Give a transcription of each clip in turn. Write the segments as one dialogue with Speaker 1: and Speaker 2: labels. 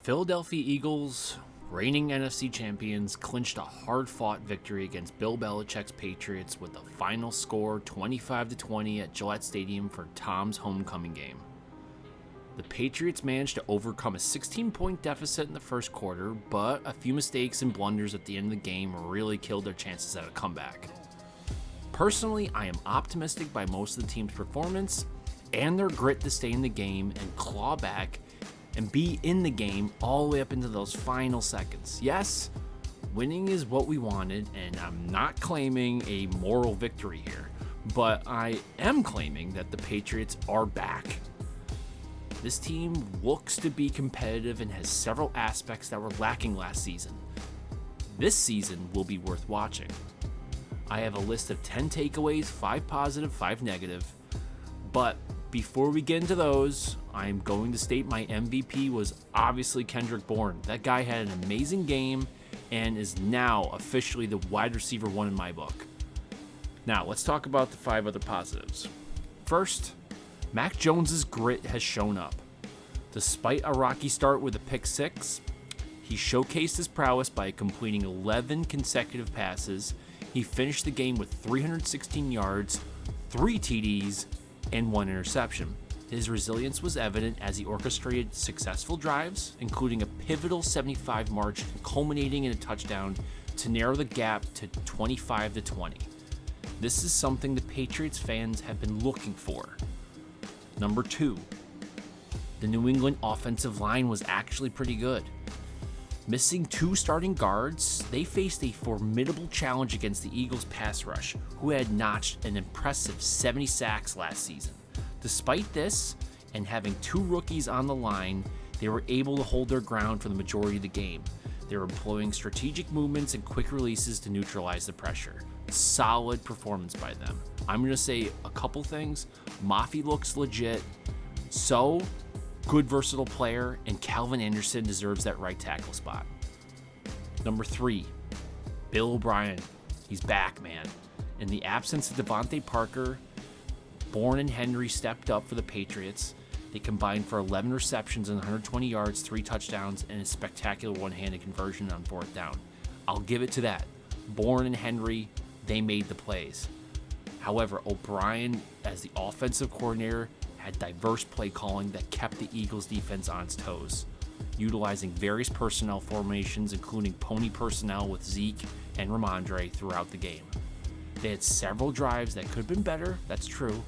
Speaker 1: Philadelphia Eagles, reigning NFC champions, clinched a hard-fought victory against Bill Belichick's Patriots with the final score 25-20 at Gillette Stadium for Tom's homecoming game. The Patriots managed to overcome a 16-point deficit in the first quarter, but a few mistakes and blunders at the end of the game really killed their chances at a comeback. Personally, I am optimistic by most of the team's performance and their grit to stay in the game and claw back and be in the game all the way up into those final seconds. Yes, winning is what we wanted, and I'm not claiming a moral victory here, but I am claiming that the Patriots are back. This team looks to be competitive and has several aspects that were lacking last season. This season will be worth watching. I have a list of 10 takeaways, 5 positive, 5 negative, but before we get into those, I'm going to state my MVP was obviously Kendrick Bourne. That guy had an amazing game and is now officially the wide receiver one in my book. Now, let's talk about the 5 other positives. First, Mac Jones' grit has shown up. Despite a rocky start with a pick 6, he showcased his prowess by completing 11 consecutive passes. He finished the game with 316 yards, 3 TDs, and 1 interception. His resilience was evident as he orchestrated successful drives, including a pivotal 75 march culminating in a touchdown to narrow the gap to 25-20. This is something the Patriots fans have been looking for. Number 2, the New England offensive line was actually pretty good. Missing 2 starting guards, they faced a formidable challenge against the Eagles' pass rush, who had notched an impressive 70 sacks last season. Despite this, and having 2 rookies on the line, they were able to hold their ground for the majority of the game. They were employing strategic movements and quick releases to neutralize the pressure. Solid performance by them. I'm going to say a couple things. Mafi looks legit. So, good versatile player, and Calvin Anderson deserves that right tackle spot. Number 3, Bill O'Brien. He's back, man. In the absence of Devontae Parker, Bourne and Henry stepped up for the Patriots. They combined for 11 receptions and 120 yards, 3 touchdowns, and a spectacular one-handed conversion on 4th down. I'll give it to that. Bourne and Henry, they made the plays. However, O'Brien, as the offensive coordinator, had diverse play calling that kept the Eagles defense on its toes, utilizing various personnel formations, including pony personnel with Zeke and Ramondre throughout the game. They had several drives that could have been better, that's true,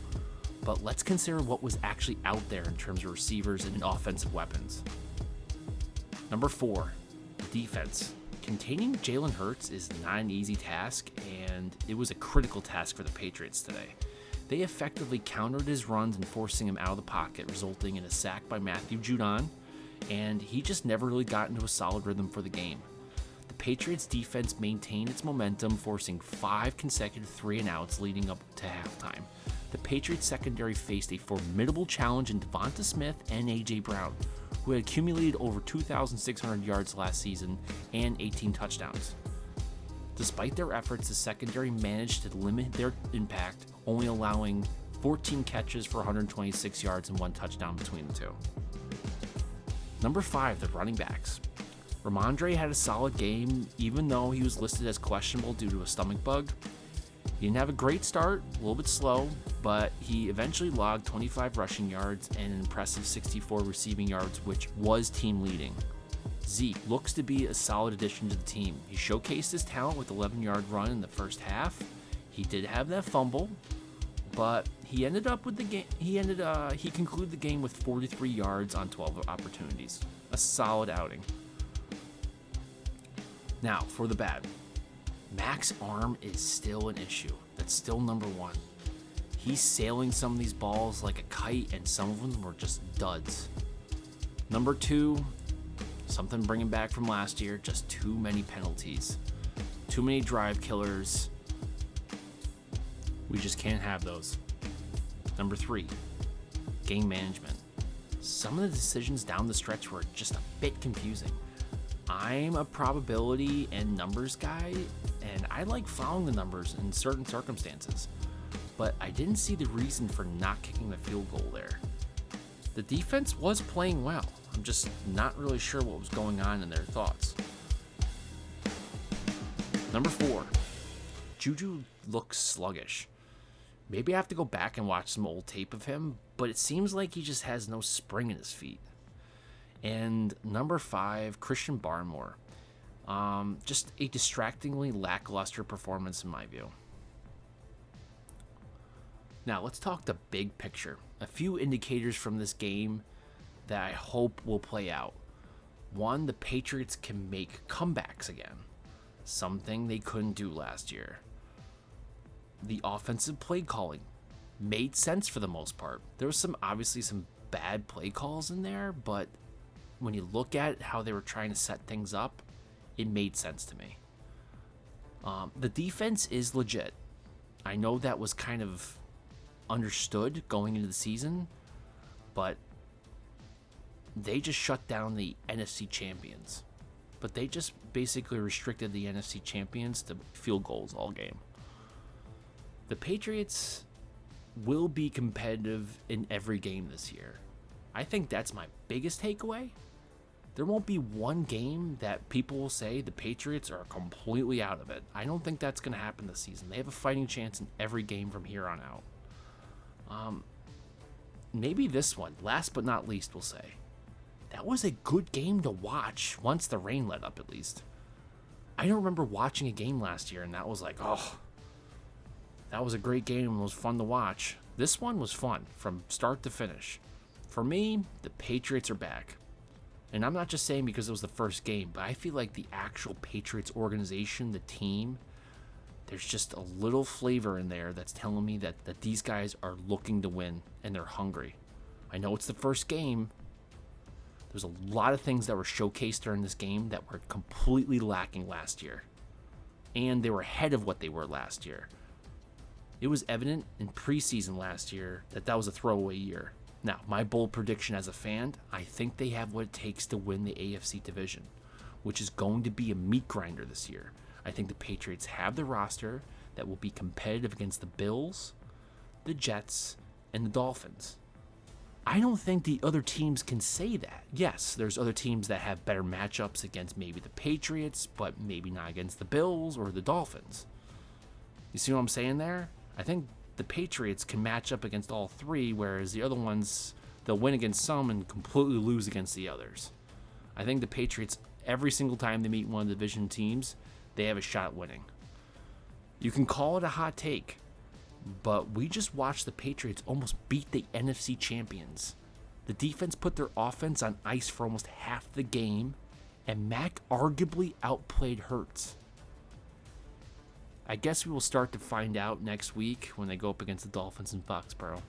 Speaker 1: but let's consider what was actually out there in terms of receivers and offensive weapons. Number 4, defense. Containing Jalen Hurts is not an easy task, and it was a critical task for the Patriots today. They effectively countered his runs and forcing him out of the pocket, resulting in a sack by Matthew Judon, and he just never really got into a solid rhythm for the game. The Patriots defense maintained its momentum, forcing 5 consecutive 3-and-outs leading up to halftime. The Patriots secondary faced a formidable challenge in Devonta Smith and A.J. Brown, who had accumulated over 2,600 yards last season and 18 touchdowns. Despite their efforts, the secondary managed to limit their impact, only allowing 14 catches for 126 yards and 1 touchdown between the two. Number 5, the running backs. Ramondre had a solid game, even though he was listed as questionable due to a stomach bug. He didn't have a great start, a little bit slow, but he eventually logged 25 rushing yards and an impressive 64 receiving yards, which was team leading. Zeke looks to be a solid addition to the team. He showcased his talent with 11-yard run in the first half. He did have that fumble, but he ended up with the game. He concluded the game with 43 yards on 12 opportunities. A solid outing. Now for the bad. Mac's arm is still an issue. That's still number 1. He's sailing some of these balls like a kite, and some of them were just duds. Number 2, something bringing back from last year, just too many penalties. Too many drive killers. We just can't have those. Number 3, game management. Some of the decisions down the stretch were just a bit confusing. I'm a probability and numbers guy, and I like following the numbers in certain circumstances, but I didn't see the reason for not kicking the field goal there. The defense was playing well. I'm just not really sure what was going on in their thoughts. Number 4, Juju looks sluggish. Maybe I have to go back and watch some old tape of him, but it seems like he just has no spring in his feet. And number 5, Christian Barmore. Just a distractingly lackluster performance in my view. Now let's talk the big picture. A few indicators from this game that I hope will play out. 1, the Patriots can make comebacks again, something they couldn't do last year. The offensive play calling made sense for the most part. There was obviously some bad play calls in there, but when you look at how they were trying to set things up, it made sense to me. The defense is legit. I know that was kind of understood going into the season, but they just shut down the NFC champions. But they just basically restricted the NFC champions to field goals all game. The Patriots will be competitive in every game this year. I think that's my biggest takeaway. There won't be one game that people will say the Patriots are completely out of it. I don't think that's going to happen this season. They have a fighting chance in every game from here on out. Maybe this one, last but not least, we'll say. That was a good game to watch once the rain let up, at least. I don't remember watching a game last year and that was like, oh, that was a great game and it was fun to watch. This one was fun from start to finish. For me, the Patriots are back. And I'm not just saying because it was the first game, but I feel like the actual Patriots organization, the team, there's just a little flavor in there that's telling me that these guys are looking to win and they're hungry. I know it's the first game. There's a lot of things that were showcased during this game that were completely lacking last year. And they were ahead of what they were last year. It was evident in preseason last year that was a throwaway year. Now, my bold prediction as a fan, I think they have what it takes to win the AFC division, which is going to be a meat grinder this year. I think the Patriots have the roster that will be competitive against the Bills, the Jets, and the Dolphins. I don't think the other teams can say that. Yes, there's other teams that have better matchups against maybe the Patriots, but maybe not against the Bills or the Dolphins. You see what I'm saying there? I think the Patriots can match up against all three, whereas the other ones, they'll win against some and completely lose against the others. I think the Patriots, every single time they meet one of the division teams, they have a shot at winning. You can call it a hot take, but we just watched the Patriots almost beat the NFC champions. The defense put their offense on ice for almost half the game, and Mac arguably outplayed Hurts. I guess we will start to find out next week when they go up against the Dolphins in Foxborough.